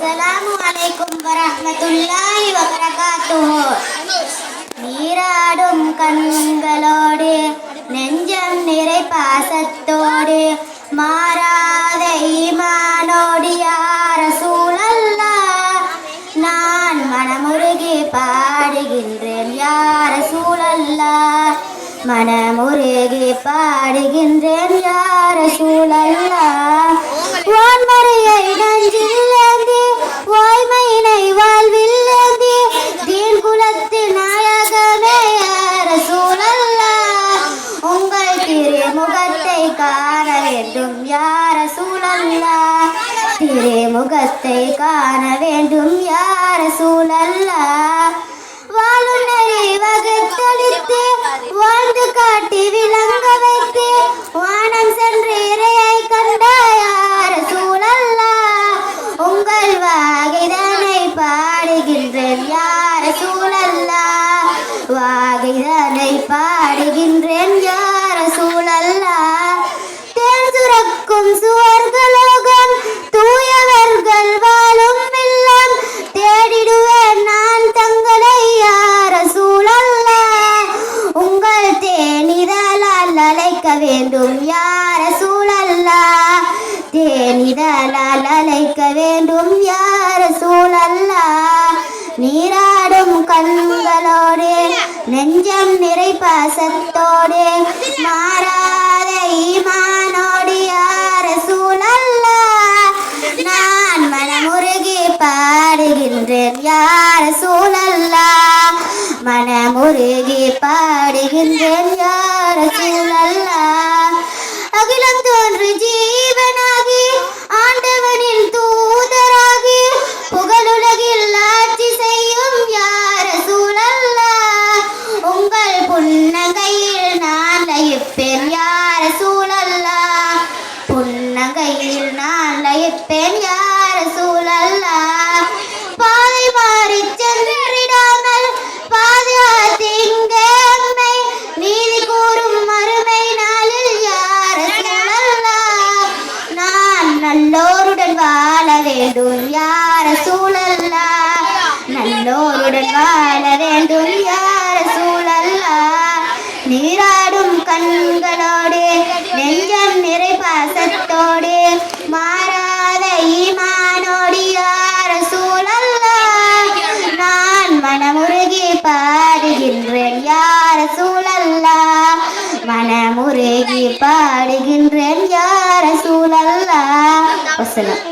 Assalamualaikum warahmatullahi wabarakatuh. நீராடும் கண்களோடு நெஞ்சம் நிறை பாசத்தோடு மாறாத ஈமானோடு யா ரசூலல்லாஹ் நான் மனமுருகி பாடுகின்றேன் யா ரசூலல்லாஹ் மனமுருகி பாடுகின்றேன் யா ரசூலல்லாஹ் வான்மறையை நெஞ்சில் ஏந்தி வாய்மையினை வாழ்வில் ஏந்தி தீன் குலத்தின் நாயகமே யா ரசூலல்லாஹ் உங்கள் திருமுகத்தை காண வேண்டும் யா ரசூலல்லாஹ் திருமுகத்தை காண வேண்டும் யா ரசூலல்லாஹ் வாழும் நெறி வகுத்தளித்து வாழ்ந்து காட்டி விளங்க வைத்து வானம் சென்று இறையை கண்டாய் யா ரசூலல்லாஹ் உங்கள் வாகிதனை பாடுகின்றேன் யா ரசூலல்லாஹ் வாகிதனை பாடுகின்றேன் யா ரசூலல்லாஹ் தேன் சுரக்கும் சுவர்களோகம் தூயவர்கள் வாழும் இல்லம் தேடிடுவேன் நான் தங்களை யா ரசூலல்லாஹ் உங்கள் தேனிதழால் அழைக்க வேண்டும் யா ரசூலல்லாஹ் தேனிதழால் அழைக்க வேண்டும் யா ரசூலல்லாஹ் நீராடும் கண்களோடு நெஞ்சம் நிறை பாசத்தோடு மாறாத ஈமானோடு யா ரசூலல்லாஹ் நான் மனமுருகி பாடுகின்றேன் யா ரசூலல்லாஹ் மனமுருகி பாடுகின்றேன் யா ரசூலல்லாஹ் அகிலம் தோன்று ஜீவனாகி ஆண்டவனின் தூதராகி புகழுலகில் ஆட்சி செய்யும் யா ரசூலல்லாஹ் உங்கள் புன்னகையில் நான் லயிப்பேன் யா ரசூலல்லாஹ் புன்னகையில் நான் லயிப்பேன் யா ரசூலல்லாஹ் பாதை மாறி சென்றிடாமல் பாதுகாத்து இங்கே எம்மை நீதி கூறும் மறுமை நாளில் யா ரசூலல்லாஹ் நான் நல்லோருடன் வாழ வேண்டும் யா ரசூலல்லாஹ் நல்லோருடன் வாழ வேண்டும் யா ரசூலல்லாஹ் நீராடும் கண்களோடு நெஞ்சம் நிறை பாசத்தோடு மாறாத ஈமானோடு யா ரசூலல்லாஹ் நான் மனமுருகி பாடுகின்றேன் யா ரசூலல்லாஹ் மனமுருகி பாடுகின்றேன் யா ரசூலல்லாஹ். வஸ்ஸலாம்.